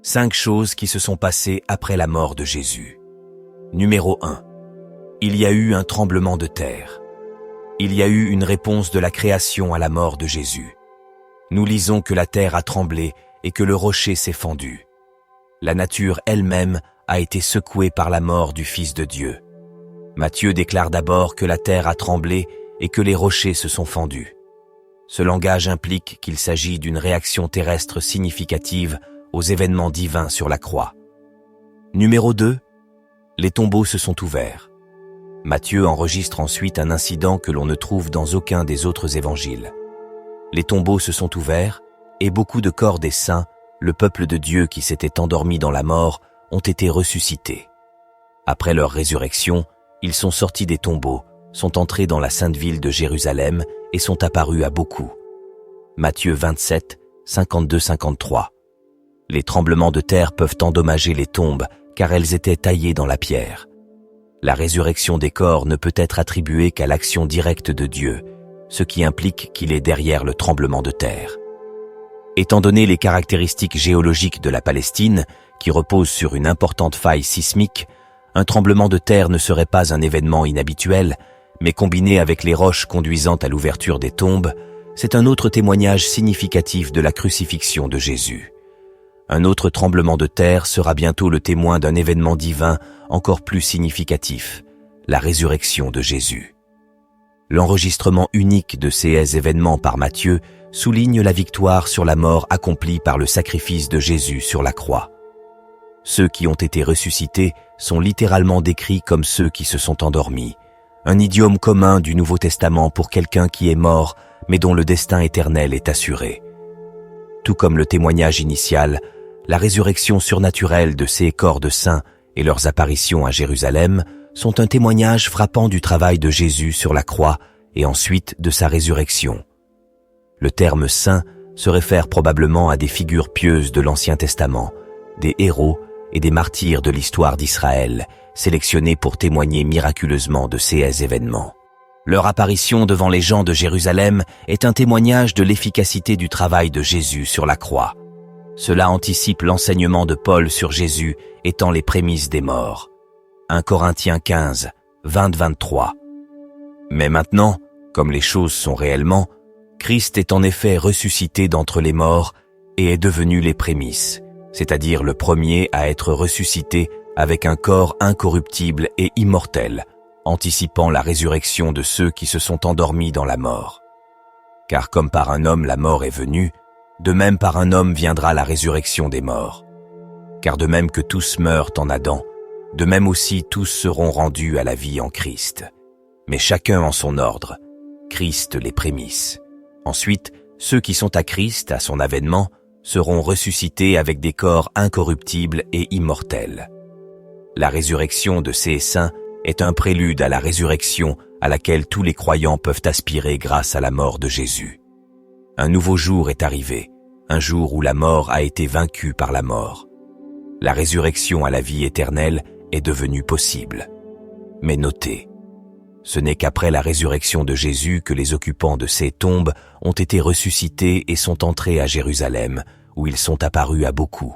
5 choses qui se sont passées après la mort de Jésus. Numéro 1. Il y a eu un tremblement de terre. Il y a eu une réponse de la création à la mort de Jésus. Nous lisons que la terre a tremblé et que le rocher s'est fendu. La nature elle-même a été secouée par la mort du Fils de Dieu. Matthieu déclare d'abord que la terre a tremblé et que les rochers se sont fendus. Ce langage implique qu'il s'agit d'une réaction terrestre significative aux événements divins sur la croix. Numéro 2. Les tombeaux se sont ouverts. Matthieu enregistre ensuite un incident que l'on ne trouve dans aucun des autres évangiles. Les tombeaux se sont ouverts et beaucoup de corps des saints, le peuple de Dieu qui s'était endormi dans la mort, ont été ressuscités. Après leur résurrection, ils sont sortis des tombeaux, sont entrés dans la sainte ville de Jérusalem et sont apparus à beaucoup. Matthieu 27, 52-53. Les tremblements de terre peuvent endommager les tombes car elles étaient taillées dans la pierre. La résurrection des corps ne peut être attribuée qu'à l'action directe de Dieu, ce qui implique qu'il est derrière le tremblement de terre. Étant donné les caractéristiques géologiques de la Palestine, qui reposent sur une importante faille sismique, un tremblement de terre ne serait pas un événement inhabituel, mais combiné avec les roches conduisant à l'ouverture des tombes, c'est un autre témoignage significatif de la crucifixion de Jésus. Un autre tremblement de terre sera bientôt le témoin d'un événement divin encore plus significatif, la résurrection de Jésus. L'enregistrement unique de ces événements par Matthieu souligne la victoire sur la mort accomplie par le sacrifice de Jésus sur la croix. Ceux qui ont été ressuscités sont littéralement décrits comme ceux qui se sont endormis, un idiome commun du Nouveau Testament pour quelqu'un qui est mort mais dont le destin éternel est assuré. Tout comme le témoignage initial, la résurrection surnaturelle de ces corps de saints et leurs apparitions à Jérusalem sont un témoignage frappant du travail de Jésus sur la croix et ensuite de sa résurrection. Le terme saint se réfère probablement à des figures pieuses de l'Ancien Testament, des héros et des martyrs de l'histoire d'Israël, sélectionnés pour témoigner miraculeusement de ces événements. Leur apparition devant les gens de Jérusalem est un témoignage de l'efficacité du travail de Jésus sur la croix. Cela anticipe l'enseignement de Paul sur Jésus étant les prémices des morts. 1 Corinthiens 15, 20-23. Mais maintenant, comme les choses sont réellement, Christ est en effet ressuscité d'entre les morts et est devenu les prémices, c'est-à-dire le premier à être ressuscité avec un corps incorruptible et immortel, anticipant la résurrection de ceux qui se sont endormis dans la mort. Car comme par un homme la mort est venue, de même par un homme viendra la résurrection des morts. Car de même que tous meurent en Adam, de même aussi tous seront rendus à la vie en Christ. Mais chacun en son ordre, Christ les prémices. Ensuite, ceux qui sont à Christ, à son avènement, seront ressuscités avec des corps incorruptibles et immortels. La résurrection de ces saints est un prélude à la résurrection à laquelle tous les croyants peuvent aspirer grâce à la mort de Jésus. Un nouveau jour est arrivé, un jour où la mort a été vaincue par la mort. La résurrection à la vie éternelle est devenue possible. Mais notez, ce n'est qu'après la résurrection de Jésus que les occupants de ces tombes ont été ressuscités et sont entrés à Jérusalem, où ils sont apparus à beaucoup.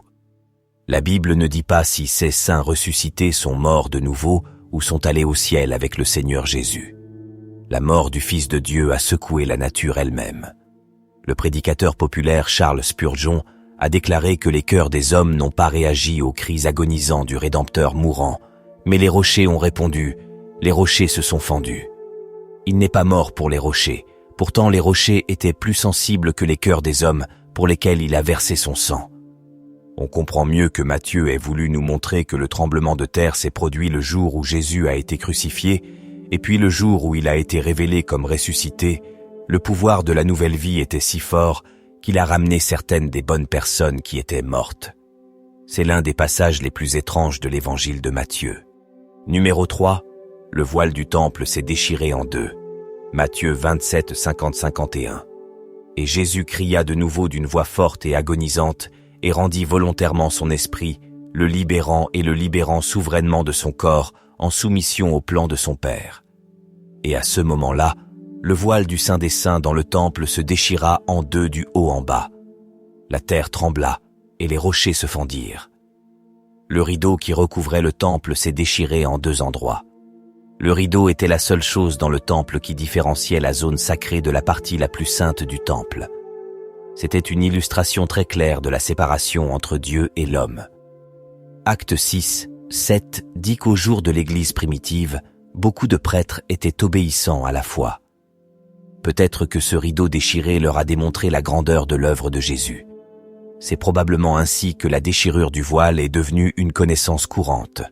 La Bible ne dit pas si ces saints ressuscités sont morts de nouveau ou sont allés au ciel avec le Seigneur Jésus. La mort du Fils de Dieu a secoué la nature elle-même. Le prédicateur populaire Charles Spurgeon a déclaré que les cœurs des hommes n'ont pas réagi aux cris agonisants du Rédempteur mourant, mais les rochers ont répondu, les rochers se sont fendus. Il n'est pas mort pour les rochers, pourtant les rochers étaient plus sensibles que les cœurs des hommes pour lesquels il a versé son sang. On comprend mieux que Matthieu ait voulu nous montrer que le tremblement de terre s'est produit le jour où Jésus a été crucifié, et puis le jour où il a été révélé comme ressuscité, le pouvoir de la nouvelle vie était si fort qu'il a ramené certaines des bonnes personnes qui étaient mortes. C'est l'un des passages les plus étranges de l'évangile de Matthieu. Numéro 3, le voile du temple s'est déchiré en deux. Matthieu 27, 50-51. Et Jésus cria de nouveau d'une voix forte et agonisante et rendit volontairement son esprit, le libérant souverainement de son corps en soumission au plan de son Père. Et à ce moment-là, le voile du Saint des Saints dans le temple se déchira en deux du haut en bas. La terre trembla, et les rochers se fendirent. Le rideau qui recouvrait le temple s'est déchiré en 2 endroits. Le rideau était la seule chose dans le temple qui différenciait la zone sacrée de la partie la plus sainte du temple. C'était une illustration très claire de la séparation entre Dieu et l'homme. Acte 6, 7 dit qu'au jour de l'Église primitive, beaucoup de prêtres étaient obéissants à la foi. Peut-être que ce rideau déchiré leur a démontré la grandeur de l'œuvre de Jésus. C'est probablement ainsi que la déchirure du voile est devenue une connaissance courante.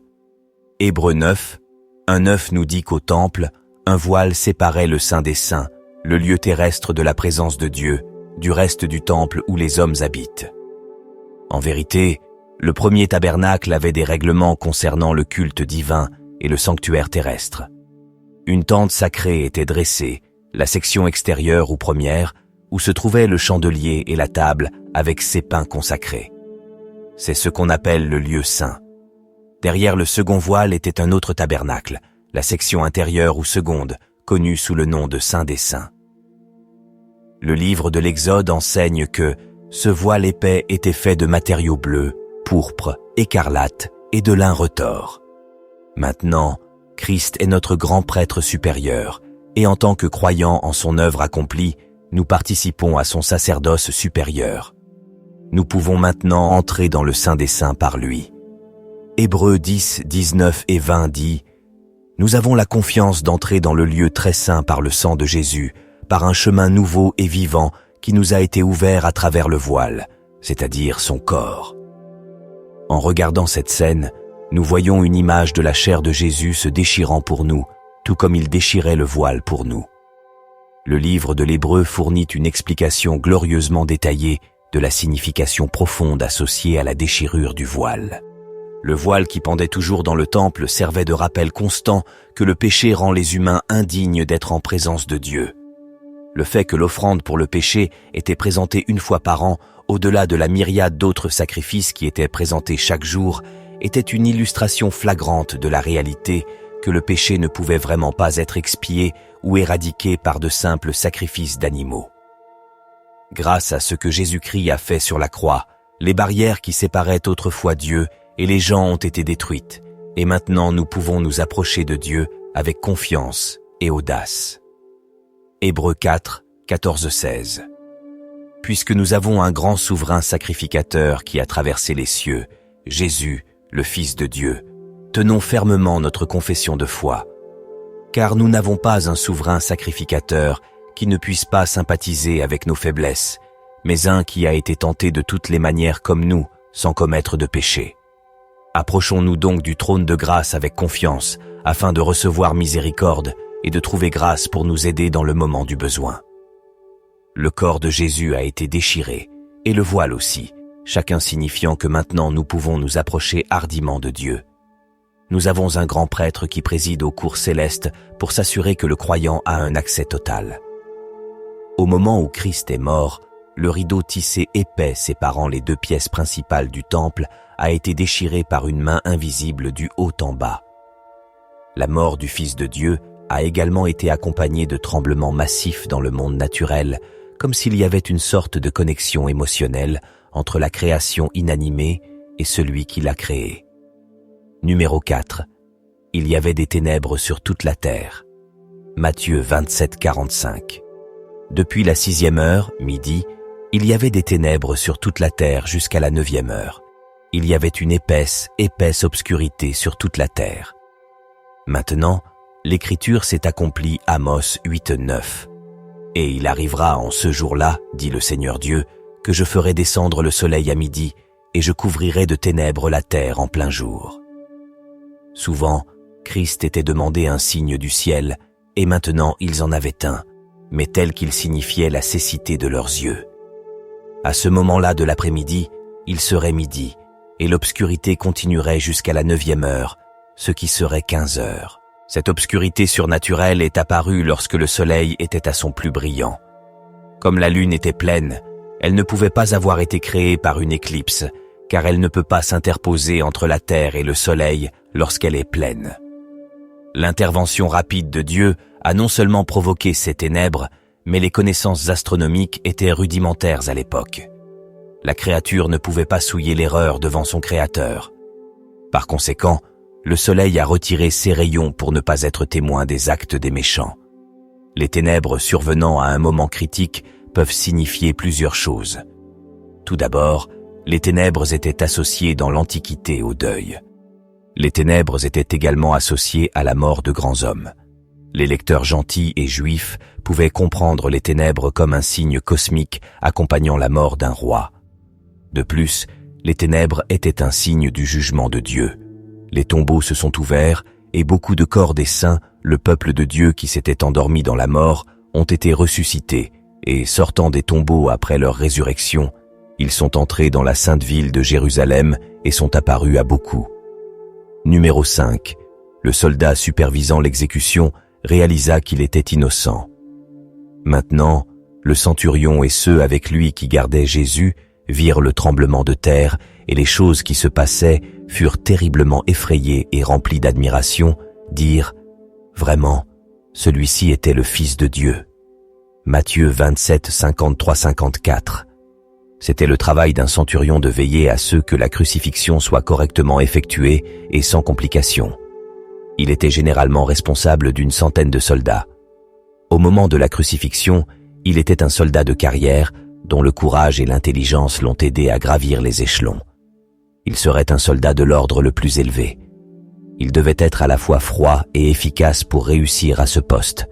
Hébreux 9, 1:9 nous dit qu'au temple, un voile séparait le Saint des Saints, le lieu terrestre de la présence de Dieu, du reste du temple où les hommes habitent. En vérité, le premier tabernacle avait des règlements concernant le culte divin et le sanctuaire terrestre. Une tente sacrée était dressée, la section extérieure ou première, où se trouvaient le chandelier et la table avec ses pains consacrés. C'est ce qu'on appelle le lieu saint. Derrière le second voile était un autre tabernacle, la section intérieure ou seconde, connue sous le nom de Saint des Saints. Le livre de l'Exode enseigne que ce voile épais était fait de matériaux bleus, pourpre, écarlate et de lin retors. Maintenant, Christ est notre grand prêtre supérieur, et en tant que croyants en son œuvre accomplie, nous participons à son sacerdoce supérieur. Nous pouvons maintenant entrer dans le Saint des Saints par lui. Hébreux 10, 19 et 20 dit « Nous avons la confiance d'entrer dans le lieu très saint par le sang de Jésus, par un chemin nouveau et vivant qui nous a été ouvert à travers le voile, c'est-à-dire son corps. » En regardant cette scène, nous voyons une image de la chair de Jésus se déchirant pour nous, tout comme il déchirait le voile pour nous. Le livre de l'Hébreu fournit une explication glorieusement détaillée de la signification profonde associée à la déchirure du voile. Le voile qui pendait toujours dans le temple servait de rappel constant que le péché rend les humains indignes d'être en présence de Dieu. Le fait que l'offrande pour le péché était présentée une fois par an, au-delà de la myriade d'autres sacrifices qui étaient présentés chaque jour, était une illustration flagrante de la réalité que le péché ne pouvait vraiment pas être expié ou éradiqué par de simples sacrifices d'animaux. Grâce à ce que Jésus-Christ a fait sur la croix, les barrières qui séparaient autrefois Dieu et les gens ont été détruites, et maintenant nous pouvons nous approcher de Dieu avec confiance et audace. Hébreux 4, 14-16. Puisque nous avons un grand souverain sacrificateur qui a traversé les cieux, Jésus, le Fils de Dieu, tenons fermement notre confession de foi. Car nous n'avons pas un souverain sacrificateur qui ne puisse pas sympathiser avec nos faiblesses, mais un qui a été tenté de toutes les manières comme nous, sans commettre de péché. Approchons-nous donc du trône de grâce avec confiance, afin de recevoir miséricorde et de trouver grâce pour nous aider dans le moment du besoin. Le corps de Jésus a été déchiré, et le voile aussi, chacun signifiant que maintenant nous pouvons nous approcher hardiment de Dieu. Nous avons un grand prêtre qui préside aux cours célestes pour s'assurer que le croyant a un accès total. Au moment où Christ est mort, le rideau tissé épais séparant les 2 pièces principales du temple a été déchiré par une main invisible du haut en bas. La mort du Fils de Dieu a également été accompagnée de tremblements massifs dans le monde naturel, comme s'il y avait une sorte de connexion émotionnelle entre la création inanimée et celui qui l'a créée. Numéro 4. Il y avait des ténèbres sur toute la terre. Matthieu 27, 45. Depuis la 6e heure, midi, il y avait des ténèbres sur toute la terre jusqu'à la 9e heure. Il y avait une épaisse obscurité sur toute la terre. Maintenant, l'écriture s'est accomplie Amos 8, 9. Et il arrivera en ce jour-là, dit le Seigneur Dieu, que je ferai descendre le soleil à midi et je couvrirai de ténèbres la terre en plein jour. Souvent, Christ était demandé un signe du ciel et maintenant ils en avaient un, mais tel qu'il signifiait la cécité de leurs yeux. À ce moment-là de l'après-midi, il serait midi et l'obscurité continuerait jusqu'à la 9e heure, ce qui serait 15 heures. Cette obscurité surnaturelle est apparue lorsque le soleil était à son plus brillant. Comme la lune était pleine, elle ne pouvait pas avoir été créée par une éclipse, car elle ne peut pas s'interposer entre la terre et le soleil lorsqu'elle est pleine. L'intervention rapide de Dieu a non seulement provoqué ces ténèbres, mais les connaissances astronomiques étaient rudimentaires à l'époque. La créature ne pouvait pas souiller l'erreur devant son Créateur. Par conséquent, le soleil a retiré ses rayons pour ne pas être témoin des actes des méchants. Les ténèbres survenant à un moment critique peuvent signifier plusieurs choses. Tout d'abord, les ténèbres étaient associées dans l'Antiquité au deuil. Les ténèbres étaient également associées à la mort de grands hommes. Les lecteurs gentils et juifs pouvaient comprendre les ténèbres comme un signe cosmique accompagnant la mort d'un roi. De plus, les ténèbres étaient un signe du jugement de Dieu. Les tombeaux se sont ouverts et beaucoup de corps des saints, le peuple de Dieu qui s'était endormi dans la mort, ont été ressuscités et, sortant des tombeaux après leur résurrection, ils sont entrés dans la sainte ville de Jérusalem et sont apparus à beaucoup. Numéro 5. Le soldat supervisant l'exécution réalisa qu'il était innocent. Maintenant, le centurion et ceux avec lui qui gardaient Jésus virent le tremblement de terre et les choses qui se passaient, furent terriblement effrayés et remplis d'admiration, dirent « Vraiment, celui-ci était le Fils de Dieu. » Matthieu 27, 53-54. C'était le travail d'un centurion de veiller à ce que la crucifixion soit correctement effectuée et sans complications. Il était généralement responsable d'une centaine de soldats. Au moment de la crucifixion, il était un soldat de carrière dont le courage et l'intelligence l'ont aidé à gravir les échelons. Il serait un soldat de l'ordre le plus élevé. Il devait être à la fois froid et efficace pour réussir à ce poste.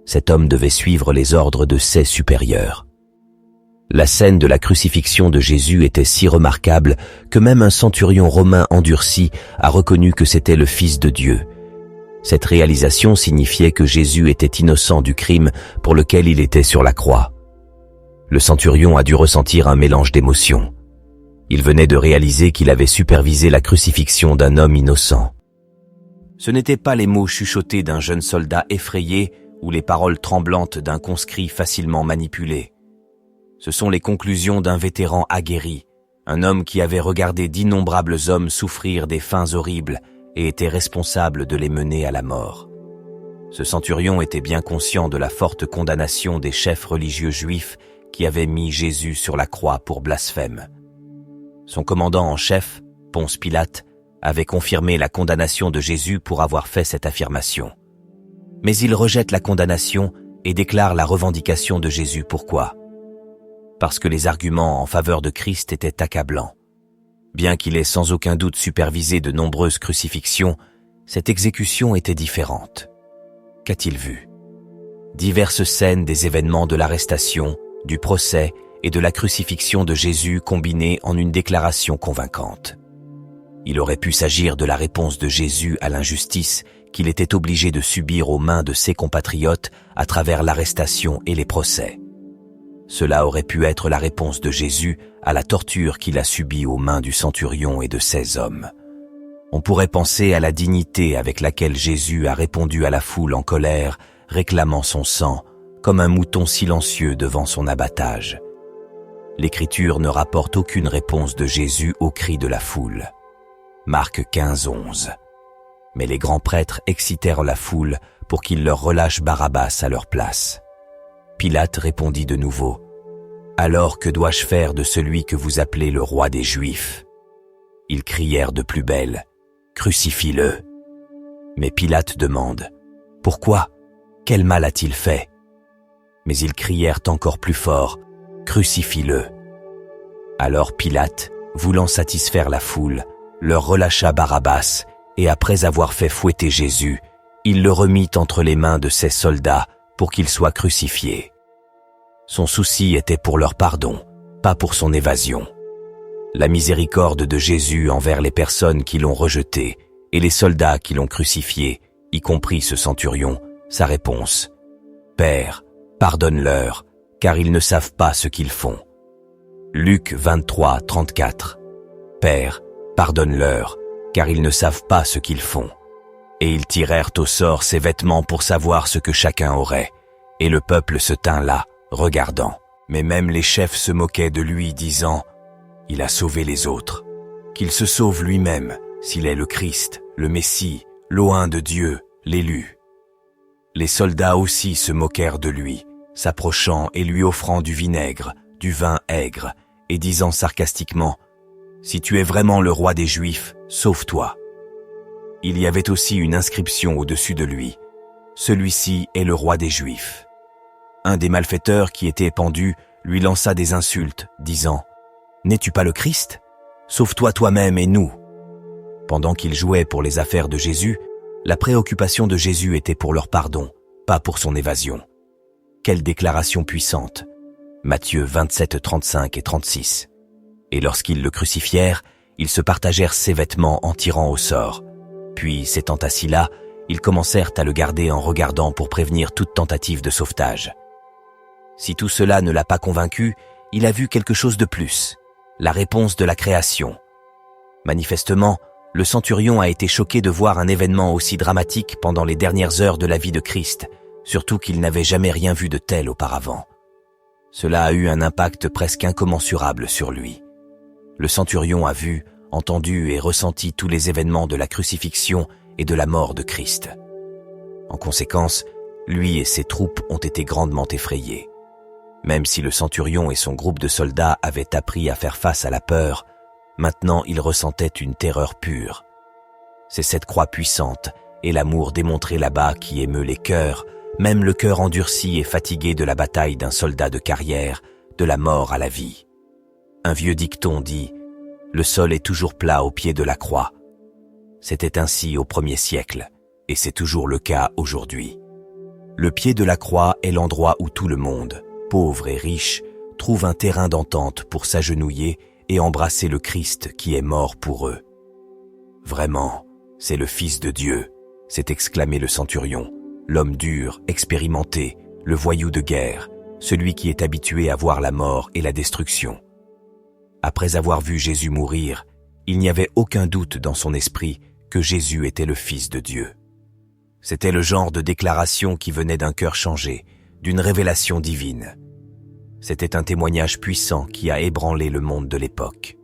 Cet homme devait suivre les ordres de ses supérieurs. La scène de la crucifixion de Jésus était si remarquable que même un centurion romain endurci a reconnu que c'était le Fils de Dieu. Cette réalisation signifiait que Jésus était innocent du crime pour lequel il était sur la croix. Le centurion a dû ressentir un mélange d'émotions. Il venait de réaliser qu'il avait supervisé la crucifixion d'un homme innocent. Ce n'étaient pas les mots chuchotés d'un jeune soldat effrayé ou les paroles tremblantes d'un conscrit facilement manipulé. Ce sont les conclusions d'un vétéran aguerri, un homme qui avait regardé d'innombrables hommes souffrir des fins horribles et était responsable de les mener à la mort. Ce centurion était bien conscient de la forte condamnation des chefs religieux juifs qui avaient mis Jésus sur la croix pour blasphème. Son commandant en chef, Ponce Pilate, avait confirmé la condamnation de Jésus pour avoir fait cette affirmation. Mais il rejette la condamnation et déclare la revendication de Jésus. Pourquoi ? Parce que les arguments en faveur de Christ étaient accablants. Bien qu'il ait sans aucun doute supervisé de nombreuses crucifixions, cette exécution était différente. Qu'a-t-il vu ? Diverses scènes des événements de l'arrestation, du procès et de la crucifixion de Jésus combinées en une déclaration convaincante. Il aurait pu s'agir de la réponse de Jésus à l'injustice qu'il était obligé de subir aux mains de ses compatriotes à travers l'arrestation et les procès. Cela aurait pu être la réponse de Jésus à la torture qu'il a subie aux mains du centurion et de ses hommes. On pourrait penser à la dignité avec laquelle Jésus a répondu à la foule en colère, réclamant son sang, comme un mouton silencieux devant son abattage. L'Écriture ne rapporte aucune réponse de Jésus aux cris de la foule. Marc 15, 11. Mais les grands prêtres excitèrent la foule pour qu'ils leur relâchent Barabbas à leur place. Pilate répondit de nouveau, « Alors que dois-je faire de celui que vous appelez le roi des Juifs ?» Ils crièrent de plus belle, « Crucifie-le !» Mais Pilate demande, « Pourquoi ? Quel mal a-t-il fait ?» Mais ils crièrent encore plus fort, « Crucifie-le !» Alors Pilate, voulant satisfaire la foule, leur relâcha Barabbas, et après avoir fait fouetter Jésus, il le remit entre les mains de ses soldats pour qu'il soit crucifié. Son souci était pour leur pardon, pas pour son évasion. La miséricorde de Jésus envers les personnes qui l'ont rejeté et les soldats qui l'ont crucifié, y compris ce centurion, sa réponse, « Père, pardonne-leur, car ils ne savent pas ce qu'ils font. » Luc 23, 34. Père, pardonne-leur, car ils ne savent pas ce qu'ils font. Et ils tirèrent au sort ses vêtements pour savoir ce que chacun aurait. Et le peuple se tint là, regardant. Mais même les chefs se moquaient de lui, disant « Il a sauvé les autres. Qu'il se sauve lui-même, s'il est le Christ, le Messie, l'Oint de Dieu, l'élu. » Les soldats aussi se moquèrent de lui, s'approchant et lui offrant du vinaigre, du vin aigre, et disant sarcastiquement « Si tu es vraiment le roi des Juifs, sauve-toi ». Il y avait aussi une inscription au-dessus de lui « Celui-ci est le roi des Juifs ». Un des malfaiteurs qui était pendu lui lança des insultes, disant « N'es-tu pas le Christ ? Sauve-toi toi-même et nous ». Pendant qu'ils jouaient pour les affaires de Jésus, la préoccupation de Jésus était pour leur pardon, pas pour son évasion. Quelle déclaration puissante! Matthieu 27, 35 et 36. Et lorsqu'ils le crucifièrent, ils se partagèrent ses vêtements en tirant au sort. Puis, s'étant assis là, ils commencèrent à le garder en regardant pour prévenir toute tentative de sauvetage. Si tout cela ne l'a pas convaincu, il a vu quelque chose de plus, la réponse de la création. Manifestement, le centurion a été choqué de voir un événement aussi dramatique pendant les dernières heures de la vie de Christ, surtout qu'il n'avait jamais rien vu de tel auparavant. Cela a eu un impact presque incommensurable sur lui. Le centurion a vu, entendu et ressenti tous les événements de la crucifixion et de la mort de Christ. En conséquence, lui et ses troupes ont été grandement effrayés. Même si le centurion et son groupe de soldats avaient appris à faire face à la peur, maintenant ils ressentaient une terreur pure. C'est cette croix puissante et l'amour démontré là-bas qui émeut les cœurs, même le cœur endurci et fatigué de la bataille d'un soldat de carrière, de la mort à la vie. Un vieux dicton dit « Le sol est toujours plat au pied de la croix ». C'était ainsi au 1er siècle, et c'est toujours le cas aujourd'hui. Le pied de la croix est l'endroit où tout le monde, pauvre et riche, trouve un terrain d'entente pour s'agenouiller et embrasser le Christ qui est mort pour eux. « Vraiment, c'est le Fils de Dieu », s'est exclamé le centurion, l'homme dur, expérimenté, le voyou de guerre, celui qui est habitué à voir la mort et la destruction. Après avoir vu Jésus mourir, il n'y avait aucun doute dans son esprit que Jésus était le Fils de Dieu. C'était le genre de déclaration qui venait d'un cœur changé, d'une révélation divine. C'était un témoignage puissant qui a ébranlé le monde de l'époque.